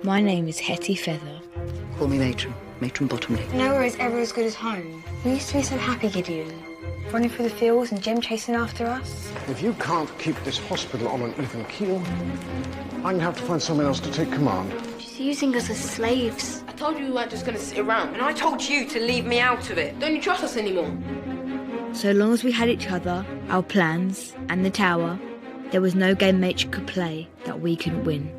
My name is Hetty Feather. Call me Matron Bottomly. Nowhere is ever as good as home. We used to be so happy, Gideon. Running through the fields and Jem chasing after us. If you can't keep this hospital on an even keel, I'm going to have to find someone else to take command. She's using us as slaves. I told you we weren't just going to sit around, and I told you to leave me out of it. Don't you trust us anymore? So long as we had each other, our plans, and the tower, there was no game Matron could play that we couldn't win.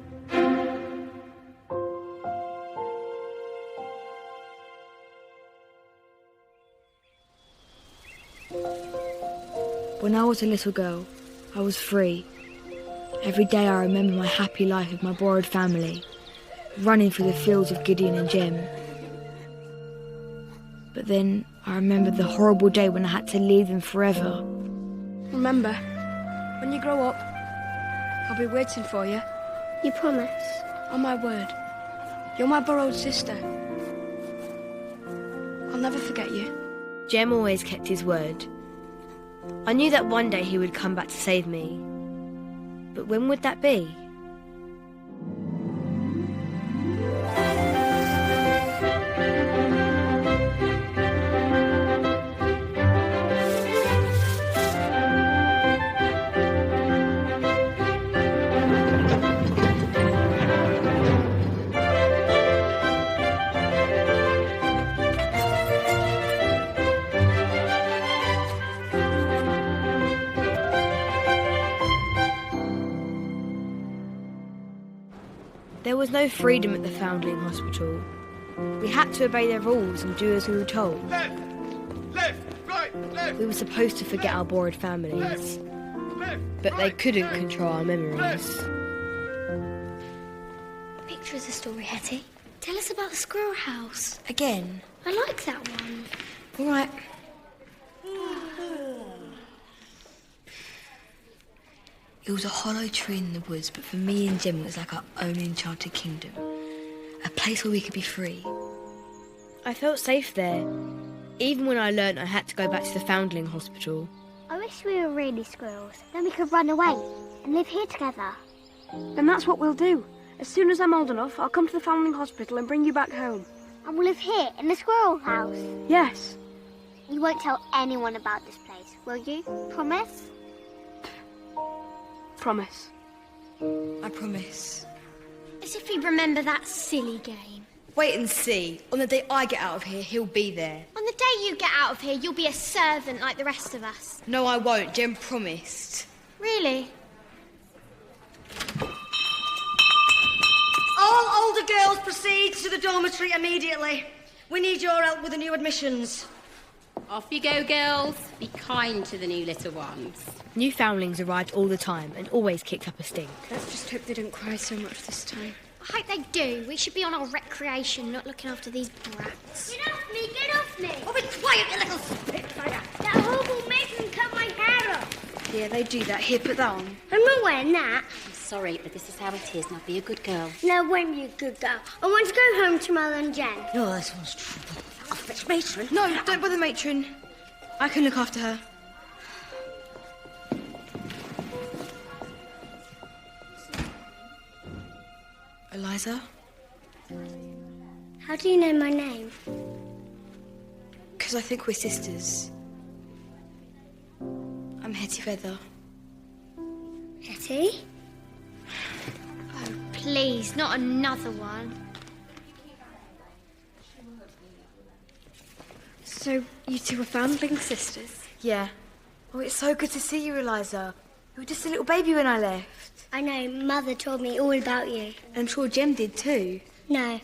When I was a little girl, I was free. Every day I remember my happy life with my borrowed family, running through the fields of Gideon and Jem. But then I remember the horrible day when I had to leave them forever. Remember, when you grow up, I'll be waiting for you. You promise? On my word. You're my borrowed sister. I'll never forget you. Jem always kept his word. I knew that one day he would come back to save me. But when would that be? There was no freedom at the Foundling Hospital. We had to obey their rules and do as we were told. Left, right, left. We were supposed to forget our borrowed families, but they couldn't control our memories. Picture us a story, Hetty. Tell us about the squirrel house. Again? I like that one. All right. It was a hollow tree in the woods, but for me and Jem it was like our own enchanted kingdom. A place where we could be free. I felt safe there, even when I learnt I had to go back to the Foundling Hospital. I wish we were really squirrels. Then we could run away and live here together. Then that's what we'll do. As soon as I'm old enough, I'll come to the Foundling Hospital and bring you back home. And we'll live here in the squirrel house. Yes. You won't tell anyone about this place, will you? Promise? Promise. I promise. As if he'd remember that silly game. Wait and see. On the day I get out of here, he'll be there. On the day you get out of here, you'll be a servant like the rest of us. No, I won't. Jem promised. Really? All older girls proceed to the dormitory immediately. We need your help with the new admissions. Off you go, girls. Be kind to the new little ones. New foundlings arrived all the time and always kicked up a stink. Let's just hope they don't cry so much this time. I hope they do. We should be on our recreation, not looking after these brats. Get off me! Get off me! Oh, be quiet, you little spitfire. That horrible matron cut my hair off. Yeah, they do that. Here, put that on. I'm not wearing that. I'm sorry, but this is how it is. Now be a good girl. No, I won't be a good girl. I want to go home to Mother and Jen. Oh, this one's trouble. I'll fetch Matron. No, don't bother Matron. I can look after her. Eliza? How do you know my name? Because I think we're sisters. I'm Hetty Feather. Hetty? Oh, please, not another one. So, you two are Foundling sisters? Yeah. Oh, it's so good to see you, Eliza. You were just a little baby when I left. I know, Mother told me all about you. And I'm sure Jem did too. No,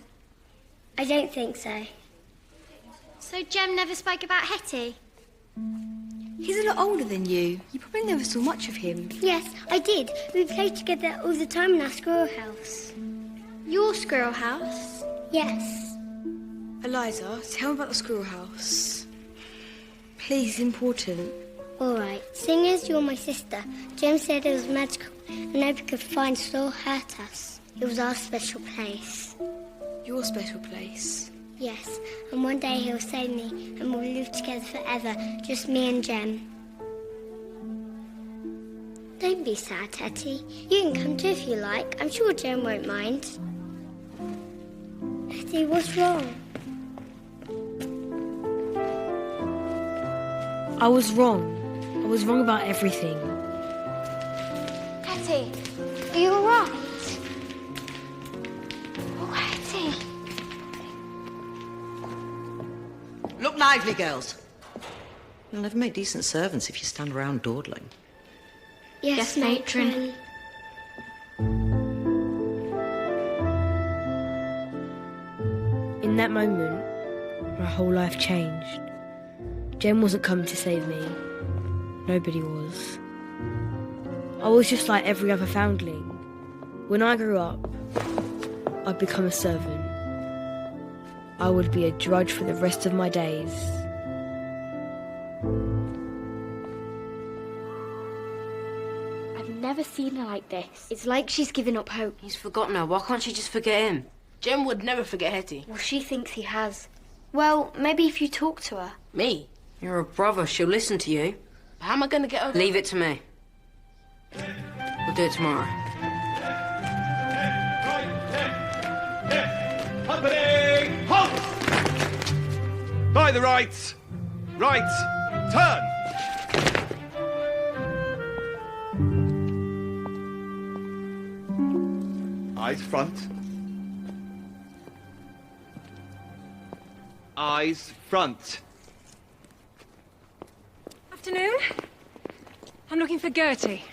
I don't think so. So Jem never spoke about Hetty? He's a lot older than you. You probably never saw much of him. Yes, I did. We played together all the time in our squirrel house. Your squirrel house? Yes. Eliza, tell me about the squirrel house. Please, it's important. All right. Seeing as you're my sister, Jem said it was magical and nobody could find us or hurt us. It was our special place. Your special place? Yes, and one day he'll save me and we'll live together forever, just me and Jem. Don't be sad, Hetty. You can come too if you like. I'm sure Jem won't mind. Hetty, what's wrong? I was wrong. I was wrong about everything. Hetty, are you alright? Oh, Hetty. Look lively, girls. You'll never make decent servants if you stand around dawdling. Yes, matron. In that moment, my whole life changed. Jem wasn't coming to save me. Nobody was. I was just like every other foundling. When I grew up, I'd become a servant. I would be a drudge for the rest of my days. I've never seen her like this. It's like she's given up hope. He's forgotten her. Why can't she just forget him? Jem would never forget Hetty. Well, she thinks he has. Well, maybe if you talk to her. Me? You're a brother. She'll listen to you. How am I going to get her? Leave it to me. We'll do it tomorrow. Company! Halt! By the right! Right! Turn! Eyes front. Eyes front. Afternoon. I'm looking for Gertie.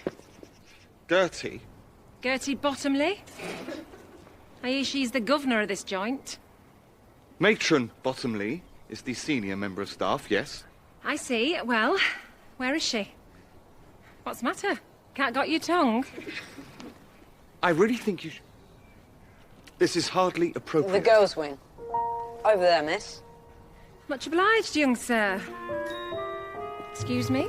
Gertie? Gertie Bottomly. I hear she's the governor of this joint. Matron Bottomly is the senior member of staff, yes. I see. Well, where is she? What's the matter? Cat got your tongue? I really think you This is hardly appropriate. The girls' wing. Over there, miss. Much obliged, young sir. Excuse me?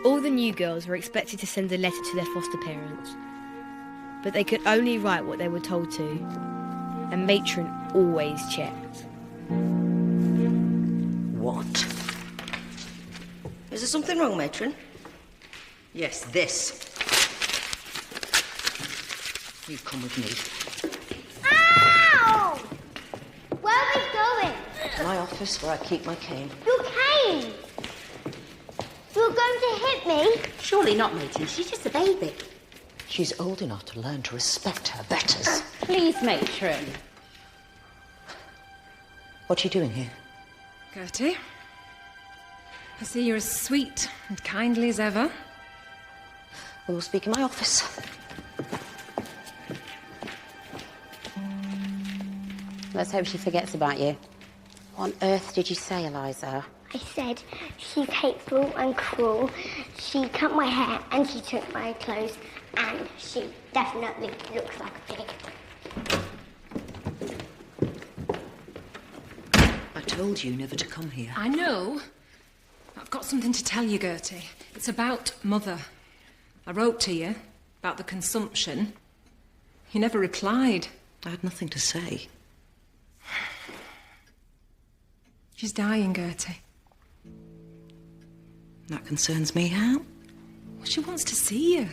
All the new girls were expected to send a letter to their foster parents, but they could only write what they were told to, and Matron always checked. What? Is there something wrong, Matron? Yes, this. You come with me. Ow! Where are we going? My office where I keep my cane. Your cane! You're going to hit me? Surely not, matey. She's just a baby. She's old enough to learn to respect her betters. Please, matron. What are you doing here? Gertie, I see you're as sweet and kindly as ever. We'll speak in my office. Let's hope she forgets about you. What on earth did you say, Eliza? I said she's hateful and cruel. She cut my hair and she took my clothes and she definitely looks like a pig. I told you never to come here. I know. I've got something to tell you, Gertie. It's about Mother. I wrote to you about the consumption. You never replied. I had nothing to say. She's dying, Gertie. That concerns me, how? Well, she wants to see you.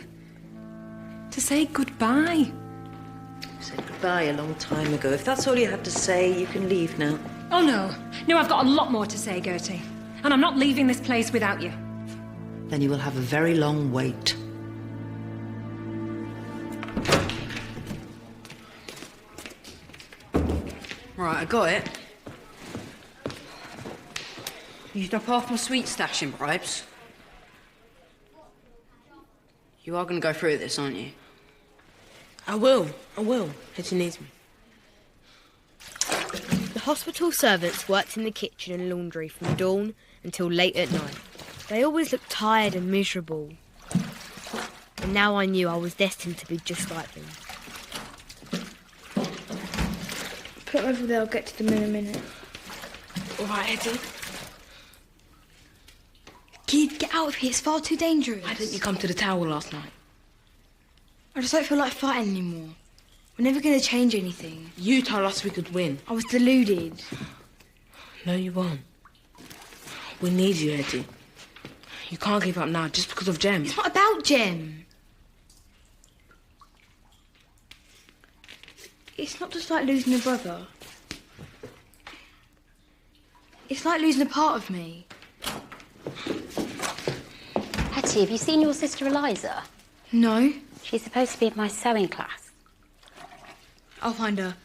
To say goodbye. You said goodbye a long time ago. If that's all you had to say, you can leave now. Oh, no. No, I've got a lot more to say, Gertie. And I'm not leaving this place without you. Then you will have a very long wait. Right, I got it. Used up half my sweet stash in bribes. You are going to go through this, aren't you? I will. Hetty needs me. The hospital servants worked in the kitchen and laundry from dawn until late at night. They always looked tired and miserable. And now I knew I was destined to be just like them. Put them over there, I'll get to them in a minute. All right, Hetty. Kid, get out of here, it's far too dangerous. Why didn't you come to the tower last night? I just don't feel like fighting anymore. We're never going to change anything. You told us we could win. I was deluded. No, you won't. We need you, Hetty. You can't give up now just because of Jem. It's not about Jem. It's not just like losing a brother. It's like losing a part of me. Hetty, have you seen your sister Eliza? No. She's supposed to be in my sewing class. I'll find her.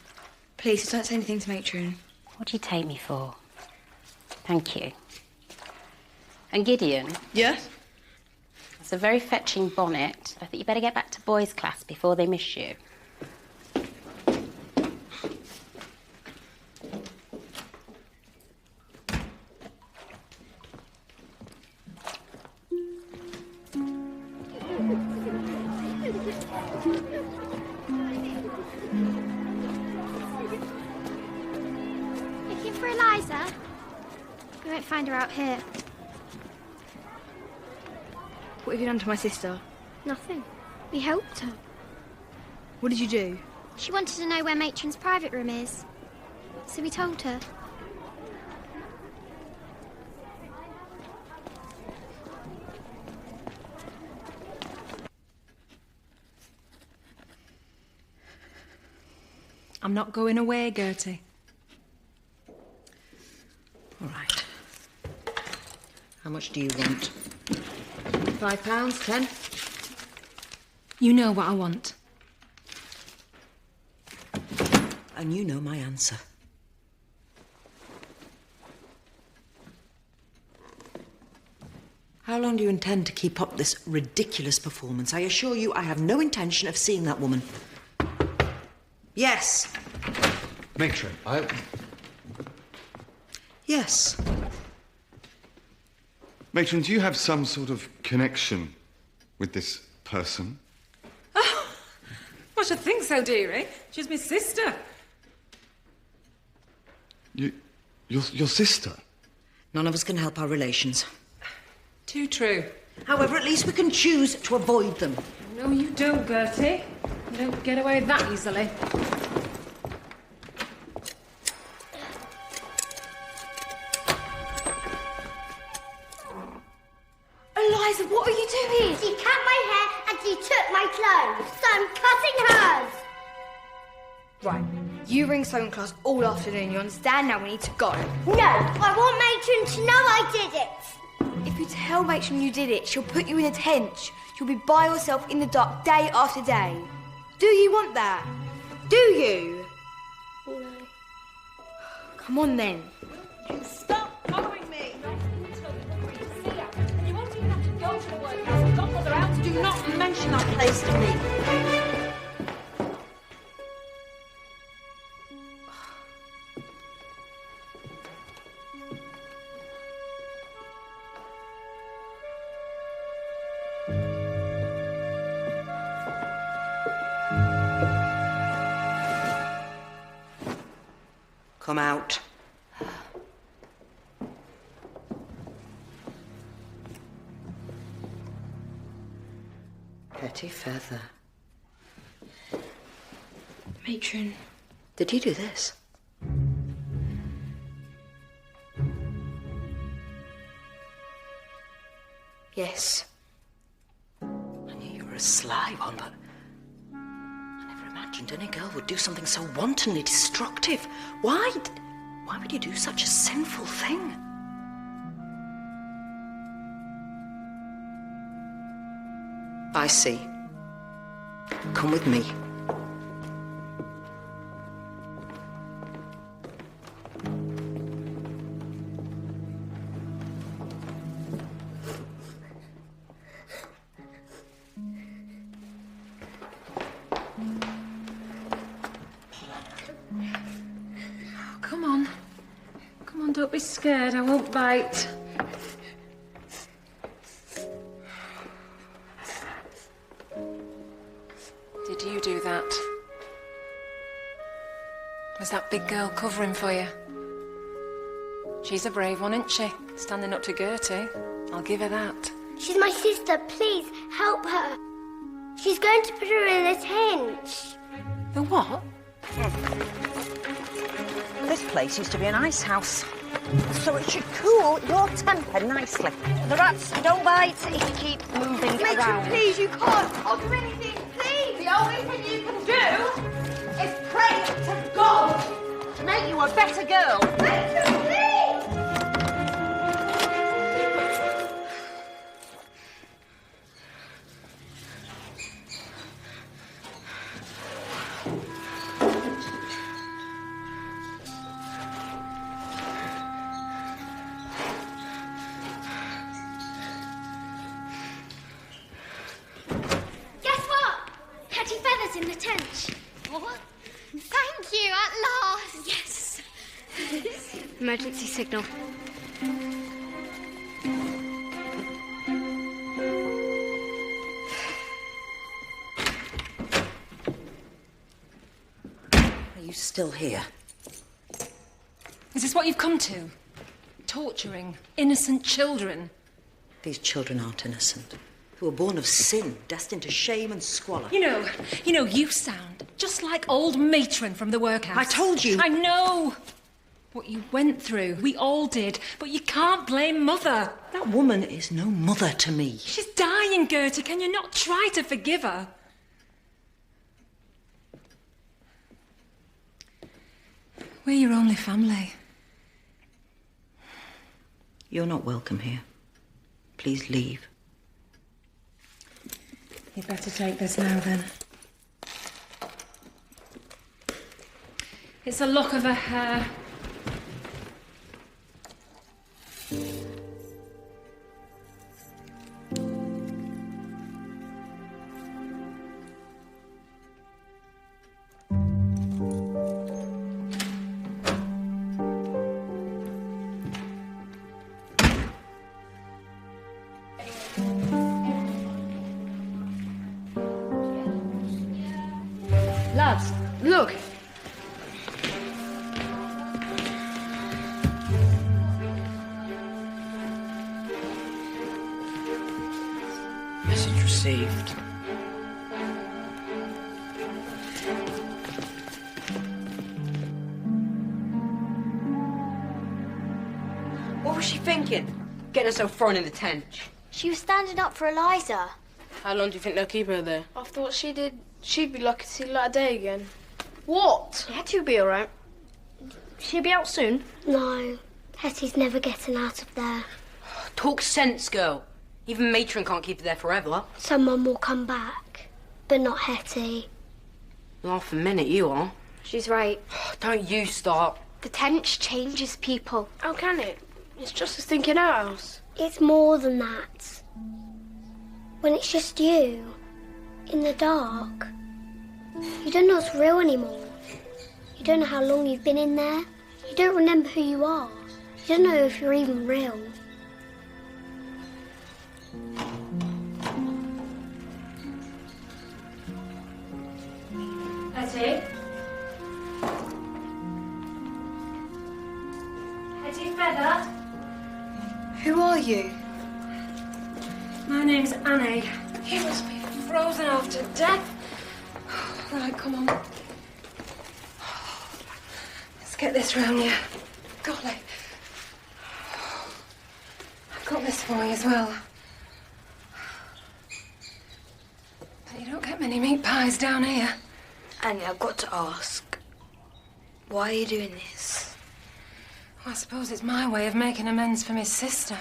Please, just don't say anything to Matron. What do you take me for? Thank you. And Gideon? Yes? It's a very fetching bonnet. I think you better get back to boys' class before they miss you. Looking for Eliza? We won't find her out here. What have you done to my sister? Nothing. We helped her. What did you do? She wanted to know where Matron's private room is. So we told her. I'm not going away, Gertie. All right. How much do you want? £5, 10. You know what I want. And you know my answer. How long do you intend to keep up this ridiculous performance? I assure you I have no intention of seeing that woman. Yes. Matron, Yes. Matron, do you have some sort of connection with this person? Oh, I should think so, dearie. She's my sister. Your sister? None of us can help our relations. Too true. However, at least we can choose to avoid them. No, you don't, Gertie. You don't get away that easily. Eliza, what are you doing? She cut my hair and she took my clothes, so I'm cutting hers. Right. You ring sewing class all afternoon. You understand now? We need to go. No, I want Matron to know I did it. If you tell Matron you did it, she'll put you in a tent. You'll be by yourself in the dark day after day. Do you want that? Do you? No. Come on then. Stop following me! You won't even have to go to the workhouse and godmother out to Do not mention that place to me. Come out. Hetty Feather. Matron. Did you do this? Yes. I knew you were a sly one, but I never imagined any girl would do something so wantonly destructive. Why would you do such a sinful thing? I see. Come with me. Come on. Come on, don't be scared. I won't bite. Did you do that? Was that big girl covering for you? She's a brave one, isn't she? Standing up to Gertie. I'll give her that. She's my sister. Please, help her. She's going to put her in a tent. The what? This place used to be an ice house, so it should cool your temper nicely. The rats don't bite if you keep moving Matron, around. please, you can't. I'll do anything, please. The only thing you can do is pray better girl. Guess what? Hetty Feather's in the tent. What? Thank you, at last. Yes. Emergency signal. Are you still here? Is this what you've come to? Torturing innocent children? These children aren't innocent. Who were born of sin, destined to shame and squalor. You know, you sound just like old Matron from the workhouse. I told you. I know what you went through. We all did. But you can't blame Mother. That woman is no mother to me. She's dying, Gertie. Can you not try to forgive her? We're your only family. You're not welcome here. Please leave. You'd better take this now, then. It's a lock of her hair. Lads, look. Message received. What was she thinking? Getting herself thrown in the tent. She was standing up for Eliza. How long do you think they'll keep her there? I thought she'd be lucky to see the light of day again. What? Hetty will be all right. She'll be out soon. No, Hetty's never getting out of there. Talk sense, girl. Even Matron can't keep her there forever. Someone will come back, but not Hetty. Laugh a minute, you are. She's right. Don't you start. The tent changes people. How can it? It's just a stinking outhouse. It's more than that. When it's just you, in the dark, you don't know what's real anymore. You don't know how long you've been in there. You don't remember who you are. You don't know if you're even real. Hetty? Hetty Feather? Who are you? My name's Annie. You must be frozen off to death. Right, come on. Let's get this round you. Golly. I've got this for you as well. But you don't get many meat pies down here. Annie, I've got to ask, why are you doing this? Well, I suppose it's my way of making amends for my sister.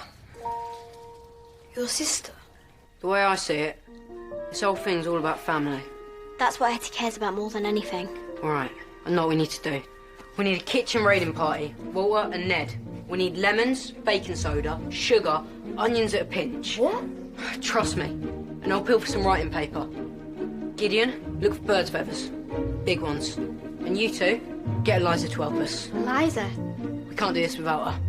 Your sister? The way I see it, this whole thing's all about family. That's what Hetty cares about more than anything. All right, I know what we need to do. We need a kitchen raiding party. Walter and Ned. We need lemons, baking soda, sugar, onions at a pinch. What? Trust me. And I'll peel for some writing paper. Gideon, look for bird's feathers. Big ones. And you two, get Eliza to help us. Eliza? We can't do this without her.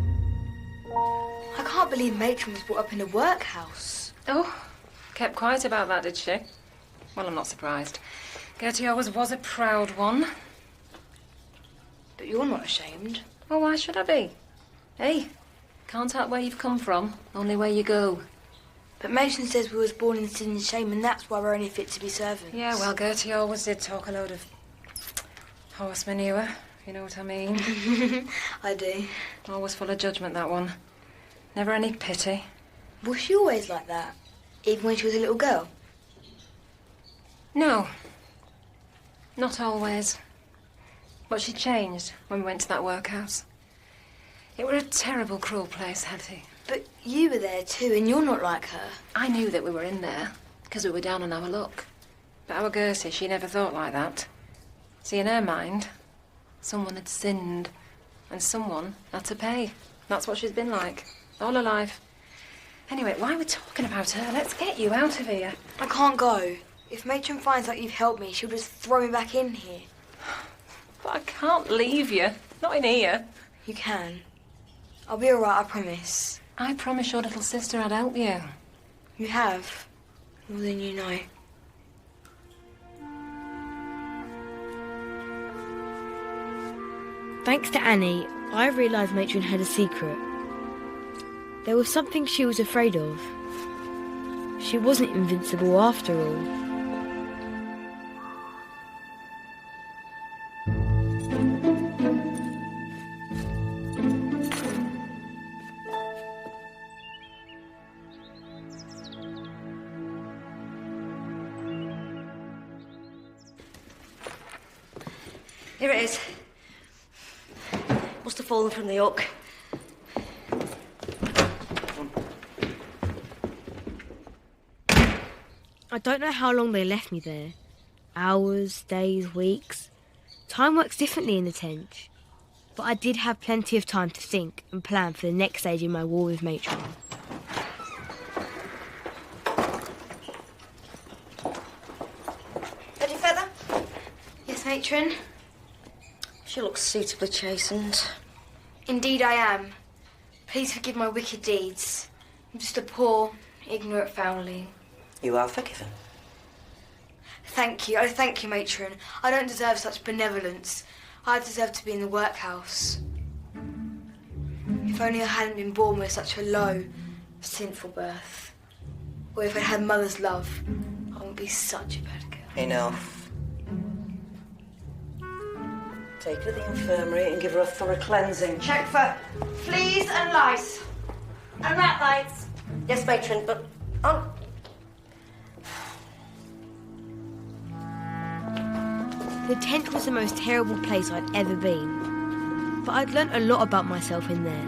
I can't believe Matron was brought up in a workhouse. Oh, kept quiet about that, did she? Well, I'm not surprised. Gertie always was a proud one. But you're not ashamed. Well, why should I be? Hey, can't help where you've come from, only where you go. But Matron says we was born in sin and shame, and that's why we're only fit to be servants. Yeah, well, Gertie always did talk a load of horse manure, you know what I mean. I do. Always full of judgment, that one. Never any pity. Was she always like that? Even when she was a little girl? No. Not always. What she changed when we went to that workhouse. It were a terrible, cruel place, Hetty. But you were there too, and you're not like her. I knew that we were in there, because we were down on our luck. But our Gertie, she never thought like that. See, in her mind, someone had sinned, and someone had to pay. That's what she's been like, all her life. Anyway, why are we talking about her? Let's get you out of here. I can't go. If Matron finds out you've helped me, she'll just throw me back in here. But I can't leave you. Not in here. You can. I'll be all right, I promise. I promised your little sister I'd help you. You have. More than you know. Thanks to Annie, I realised Matron had a secret. There was something she was afraid of. She wasn't invincible after all. Here it is. Must have fallen from the hook. I don't know how long they left me there. Hours, days, weeks. Time works differently in the Tench. But I did have plenty of time to think and plan for the next stage in my war with Matron. Hetty Feather? Yes, Matron? She looks suitably chastened. Indeed I am. Please forgive my wicked deeds. I'm just a poor, ignorant foundling. You are forgiven. Thank you. Oh, thank you, Matron. I don't deserve such benevolence. I deserve to be in the workhouse. If only I hadn't been born with such a low, sinful birth. Or if I had mother's love, I wouldn't be such a bad girl. Enough. Take her to the infirmary and give her a thorough cleansing. Check for fleas and lice. And rat bites. Yes, Matron, but... The tent was the most terrible place I'd ever been. But I'd learnt a lot about myself in there.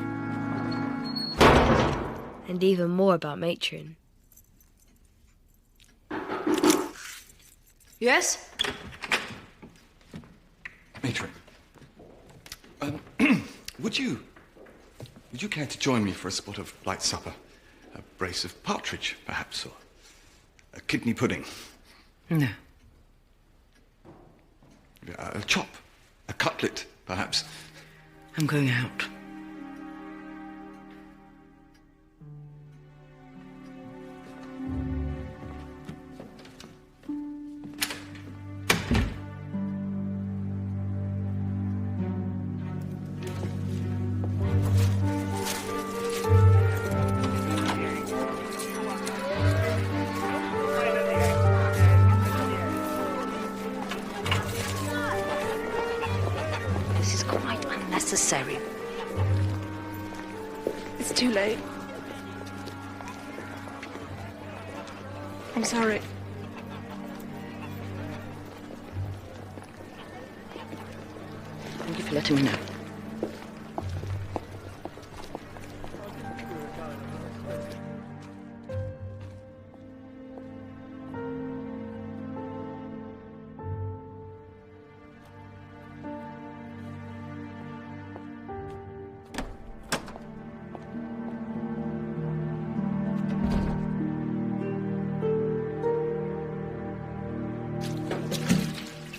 And even more about Matron. Yes? Matron. Would you care to join me for a spot of light supper? A brace of partridge, perhaps, or a kidney pudding? No. A chop, a cutlet, perhaps. I'm going out. Necessary. It's too late. I'm sorry. Thank you for letting me know.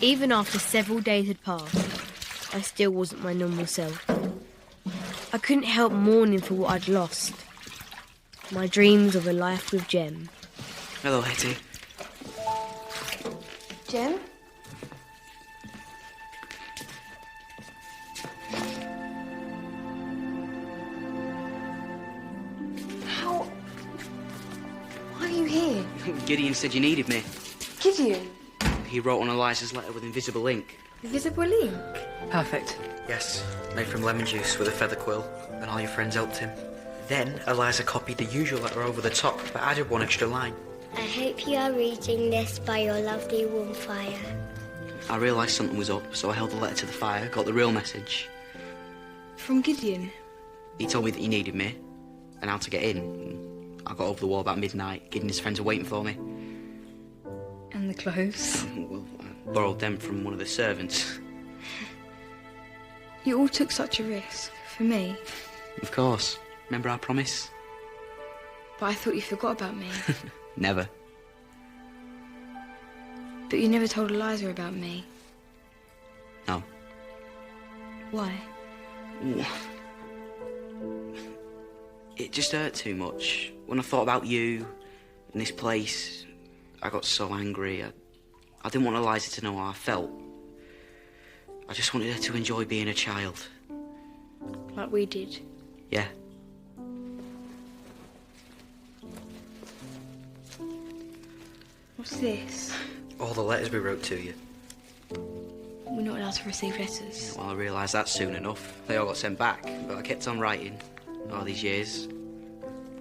Even after several days had passed, I still wasn't my normal self. I couldn't help mourning for what I'd lost. My dreams of a life with Jem. Hello, Hetty. Jem? How... Why are you here? Gideon said you needed me. Gideon? He wrote on Eliza's letter with invisible ink. Invisible ink? Perfect. Yes, made from lemon juice with a feather quill, and all your friends helped him. Then Eliza copied the usual letter over the top, but added one extra line. I hope you are reading this by your lovely warm fire. I realised something was up, so I held the letter to the fire, got the real message. From Gideon? He told me that he needed me, and how to get in. I got over the wall about midnight. Gideon and his friends were waiting for me. And the clothes? Well, I borrowed them from one of the servants. You all took such a risk. For me. Of course. Remember our promise? But I thought you forgot about me. Never. But you never told Eliza about me. No. Why? It just hurt too much. When I thought about you and this place, I got so angry. I didn't want Eliza to know how I felt. I just wanted her to enjoy being a child. Like we did. Yeah. What's this? All the letters we wrote to you. We're not allowed to receive letters. Well, I realised that soon enough. They all got sent back, but I kept on writing all these years.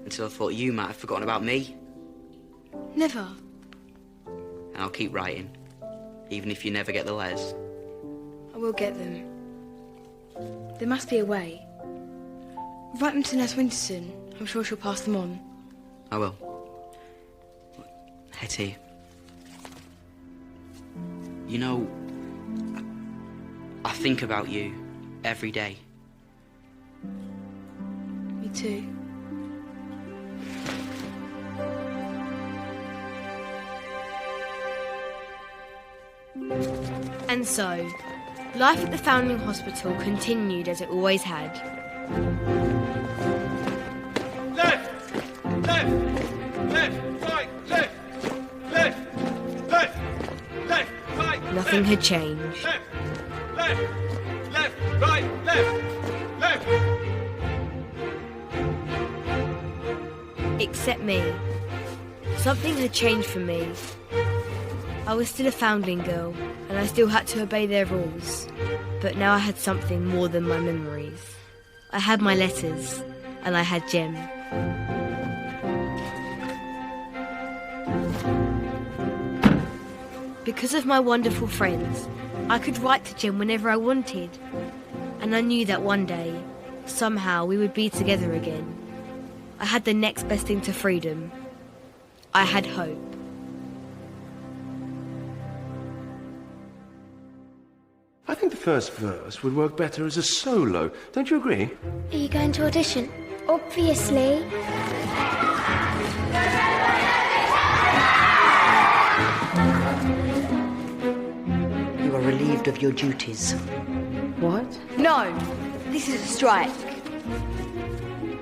Until I thought you might have forgotten about me. Never. And I'll keep writing, even if you never get the letters. I will get them. There must be a way. Write them to Nurse Winterson. I'm sure she'll pass them on. I will. Hetty. You know, I think about you every day. Me too. And so, life at the Foundling Hospital continued as it always had. Left! Left! Left! Right! Left! Left! Left! Left! Right! Nothing left, had changed. Left! Left! Left! Right! Left! Left! Except me. Something had changed for me. I was still a foundling girl, and I still had to obey their rules. But now I had something more than my memories. I had my letters, and I had Jem. Because of my wonderful friends, I could write to Jem whenever I wanted. And I knew that one day, somehow, we would be together again. I had the next best thing to freedom. I had hope. I think the first verse would work better as a solo. Don't you agree? Are you going to audition? Obviously. You are relieved of your duties. What? No! This is a strike.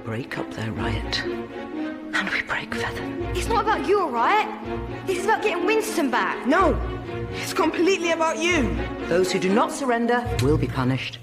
Break up their riot. And we break Feather. It's not about you, all right? This is about getting Winston back. No! It's completely about you. Those who do not surrender will be punished.